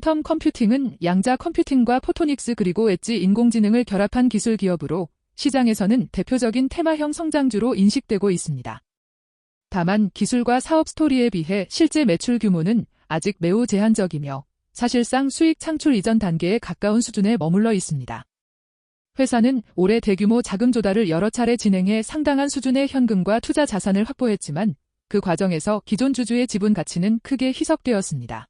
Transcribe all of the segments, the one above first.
퀀텀 컴퓨팅은 양자 컴퓨팅과 포토닉스 그리고 엣지 인공지능을 결합한 기술 기업으로 시장에서는 대표적인 테마형 성장주로 인식되고 있습니다. 다만 기술과 사업 스토리에 비해 실제 매출 규모는 아직 매우 제한적이며 사실상 수익 창출 이전 단계에 가까운 수준에 머물러 있습니다. 회사는 올해 대규모 자금 조달을 여러 차례 진행해 상당한 수준의 현금과 투자 자산을 확보했지만 그 과정에서 기존 주주의 지분 가치는 크게 희석되었습니다.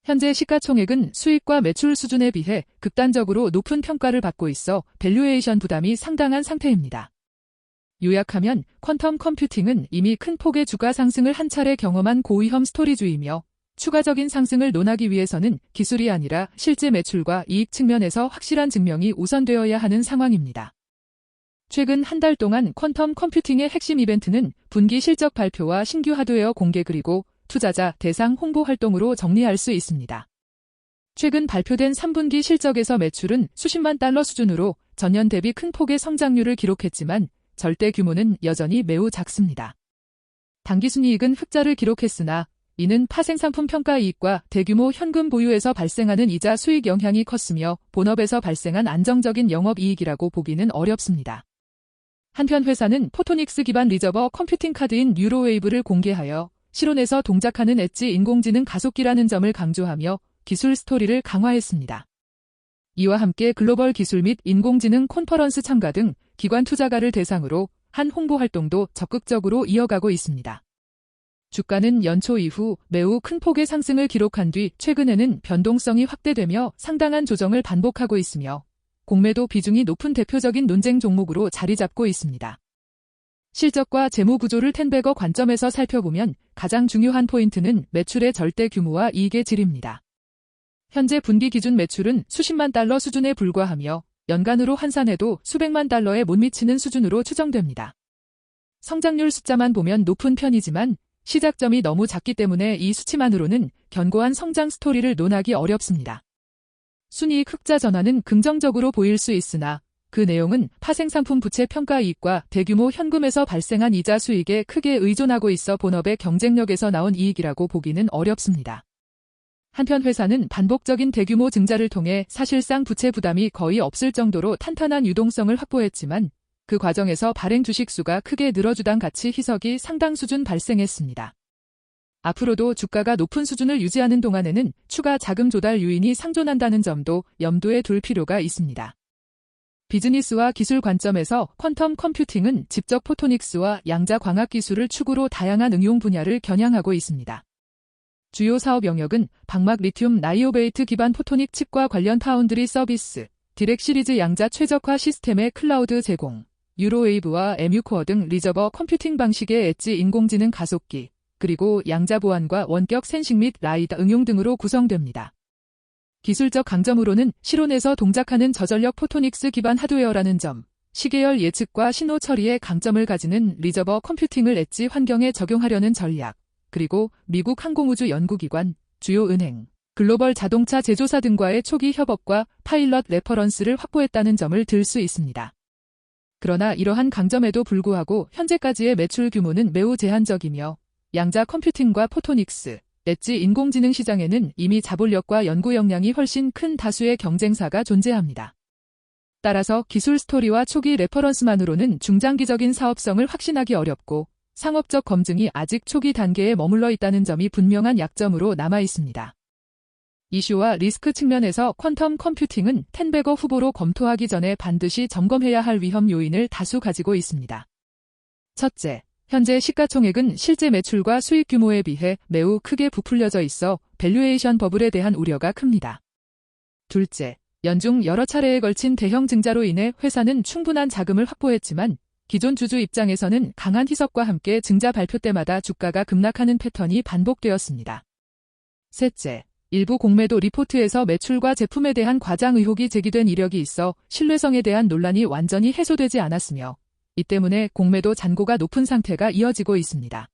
현재 시가총액은 수익과 매출 수준에 비해 극단적으로 높은 평가를 받고 있어 밸류에이션 부담이 상당한 상태입니다. 요약하면 퀀텀 컴퓨팅은 이미 큰 폭의 주가 상승을 한 차례 경험한 고위험 스토리주이며 추가적인 상승을 논하기 위해서는 기술이 아니라 실제 매출과 이익 측면에서 확실한 증명이 우선되어야 하는 상황입니다. 최근 한 달 동안 퀀텀 컴퓨팅의 핵심 이벤트는 분기 실적 발표와 신규 하드웨어 공개 그리고 투자자 대상 홍보 활동으로 정리할 수 있습니다. 최근 발표된 3분기 실적에서 매출은 수십만 달러 수준으로 전년 대비 큰 폭의 성장률을 기록했지만 절대 규모는 여전히 매우 작습니다. 당기순이익은 흑자를 기록했으나 이는 파생상품 평가이익과 대규모 현금 보유에서 발생하는 이자 수익 영향이 컸으며 본업에서 발생한 안정적인 영업이익이라고 보기는 어렵습니다. 한편 회사는 포토닉스 기반 리저버 컴퓨팅 카드인 뉴로웨이브를 공개하여 실온에서 동작하는 엣지 인공지능 가속기라는 점을 강조하며 기술 스토리를 강화했습니다. 이와 함께 글로벌 기술 및 인공지능 콘퍼런스 참가 등 기관 투자가를 대상으로 한 홍보 활동도 적극적으로 이어가고 있습니다. 주가는 연초 이후 매우 큰 폭의 상승을 기록한 뒤 최근에는 변동성이 확대되며 상당한 조정을 반복하고 있으며 공매도 비중이 높은 대표적인 논쟁 종목으로 자리 잡고 있습니다. 실적과 재무 구조를 텐베거 관점에서 살펴보면 가장 중요한 포인트는 매출의 절대 규모와 이익의 질입니다. 현재 분기 기준 매출은 수십만 달러 수준에 불과하며 연간으로 환산해도 수백만 달러에 못 미치는 수준으로 추정됩니다. 성장률 숫자만 보면 높은 편이지만 시작점이 너무 작기 때문에 이 수치만으로는 견고한 성장 스토리를 논하기 어렵습니다. 순이익 흑자 전환은 긍정적으로 보일 수 있으나 그 내용은 파생상품 부채 평가이익과 대규모 현금에서 발생한 이자 수익에 크게 의존하고 있어 본업의 경쟁력에서 나온 이익이라고 보기는 어렵습니다. 한편 회사는 반복적인 대규모 증자를 통해 사실상 부채 부담이 거의 없을 정도로 탄탄한 유동성을 확보했지만 그 과정에서 발행 주식 수가 크게 늘어주당 가치 희석이 상당 수준 발생했습니다. 앞으로도 주가가 높은 수준을 유지하는 동안에는 추가 자금 조달 요인이 상존한다는 점도 염두에 둘 필요가 있습니다. 비즈니스와 기술 관점에서 퀀텀 컴퓨팅은 직접 포토닉스와 양자 광학 기술을 축으로 다양한 응용 분야를 겨냥하고 있습니다. 주요 사업 영역은 방막 리튬 나이오베이트 기반 포토닉 칩과 관련 파운드리 서비스, 디렉 시리즈 양자 최적화 시스템의 클라우드 제공, 유로웨이브와 MU코어 등 리저버 컴퓨팅 방식의 엣지 인공지능 가속기, 그리고 양자 보안과 원격 센싱 및 라이다 응용 등으로 구성됩니다. 기술적 강점으로는 실온에서 동작하는 저전력 포토닉스 기반 하드웨어라는 점, 시계열 예측과 신호 처리에 강점을 가지는 리저버 컴퓨팅을 엣지 환경에 적용하려는 전략, 그리고 미국 항공우주 연구기관, 주요 은행, 글로벌 자동차 제조사 등과의 초기 협업과 파일럿 레퍼런스를 확보했다는 점을 들 수 있습니다. 그러나 이러한 강점에도 불구하고 현재까지의 매출 규모는 매우 제한적이며 양자 컴퓨팅과 포토닉스, 엣지 인공지능 시장에는 이미 자본력과 연구 역량이 훨씬 큰 다수의 경쟁사가 존재합니다. 따라서 기술 스토리와 초기 레퍼런스만으로는 중장기적인 사업성을 확신하기 어렵고 상업적 검증이 아직 초기 단계에 머물러 있다는 점이 분명한 약점으로 남아 있습니다. 이슈와 리스크 측면에서 퀀텀 컴퓨팅은 텐베거 후보로 검토하기 전에 반드시 점검해야 할 위험 요인을 다수 가지고 있습니다. 첫째, 현재 시가총액은 실제 매출과 수익 규모에 비해 매우 크게 부풀려져 있어 밸류에이션 버블에 대한 우려가 큽니다. 둘째, 연중 여러 차례에 걸친 대형 증자로 인해 회사는 충분한 자금을 확보했지만 기존 주주 입장에서는 강한 희석과 함께 증자 발표 때마다 주가가 급락하는 패턴이 반복되었습니다. 셋째, 일부 공매도 리포트에서 매출과 제품에 대한 과장 의혹이 제기된 이력이 있어 신뢰성에 대한 논란이 완전히 해소되지 않았으며 이 때문에 공매도 잔고가 높은 상태가 이어지고 있습니다.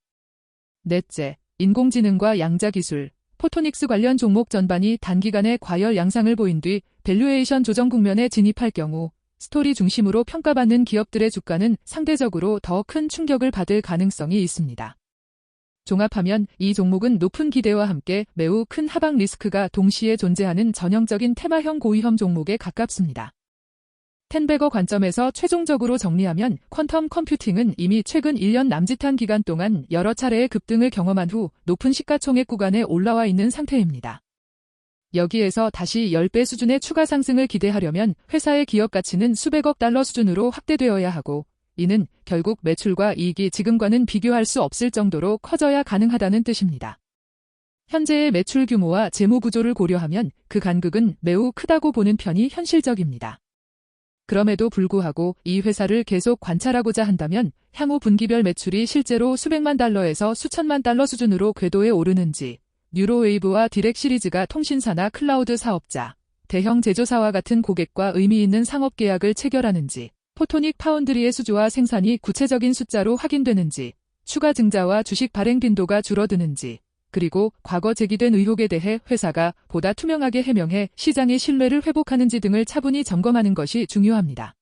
넷째, 인공지능과 양자기술, 포토닉스 관련 종목 전반이 단기간에 과열 양상을 보인 뒤 밸류에이션 조정 국면에 진입할 경우 스토리 중심으로 평가받는 기업들의 주가는 상대적으로 더 큰 충격을 받을 가능성이 있습니다. 종합하면 이 종목은 높은 기대와 함께 매우 큰 하방 리스크가 동시에 존재하는 전형적인 테마형 고위험 종목에 가깝습니다. 텐베거 관점에서 최종적으로 정리하면 퀀텀 컴퓨팅은 이미 최근 1년 남짓한 기간 동안 여러 차례의 급등을 경험한 후 높은 시가총액 구간에 올라와 있는 상태입니다. 여기에서 다시 10배 수준의 추가 상승을 기대하려면 회사의 기업 가치는 수백억 달러 수준으로 확대되어야 하고, 이는 결국 매출과 이익이 지금과는 비교할 수 없을 정도로 커져야 가능하다는 뜻입니다. 현재의 매출 규모와 재무 구조를 고려하면 그 간극은 매우 크다고 보는 편이 현실적입니다. 그럼에도 불구하고 이 회사를 계속 관찰하고자 한다면 향후 분기별 매출이 실제로 수백만 달러에서 수천만 달러 수준으로 궤도에 오르는지, 뉴로웨이브와 디렉 시리즈가 통신사나 클라우드 사업자, 대형 제조사와 같은 고객과 의미 있는 상업 계약을 체결하는지, 포토닉 파운드리의 수주와 생산이 구체적인 숫자로 확인되는지, 추가 증자와 주식 발행 빈도가 줄어드는지, 그리고 과거 제기된 의혹에 대해 회사가 보다 투명하게 해명해 시장의 신뢰를 회복하는지 등을 차분히 점검하는 것이 중요합니다.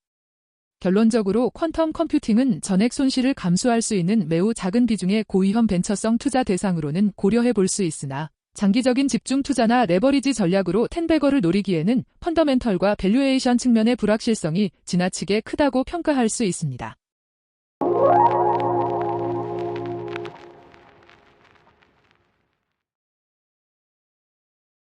결론적으로 퀀텀 컴퓨팅은 전액 손실을 감수할 수 있는 매우 작은 비중의 고위험 벤처성 투자 대상으로는 고려해 볼 수 있으나, 장기적인 집중 투자나 레버리지 전략으로 텐베거를 노리기에는 펀더멘털과 밸류에이션 측면의 불확실성이 지나치게 크다고 평가할 수 있습니다.